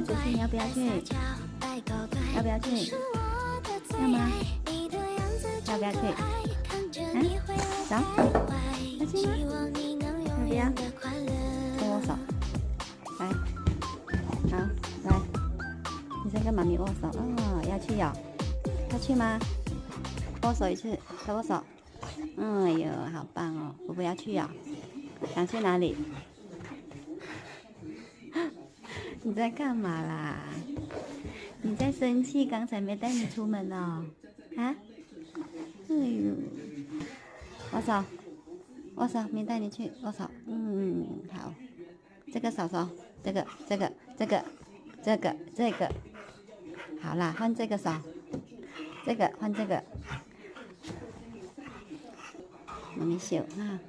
子熙，你要不要去？要不要去？要吗？要不要去？啊，走，要去吗？要不要？跟握手，来，好，来，你先跟妈咪握手。哦，要去哟，要去吗？握手一次，再握手。哎呦，好棒哦！我不要去哟，想去哪里？你在干嘛啦？你在生气？刚才没带你出门哦？啊？哎呦，握手，握手，没带你去握手。好，这个手手，这个，好啦，换这个手，这个换这个，妈咪秀啊。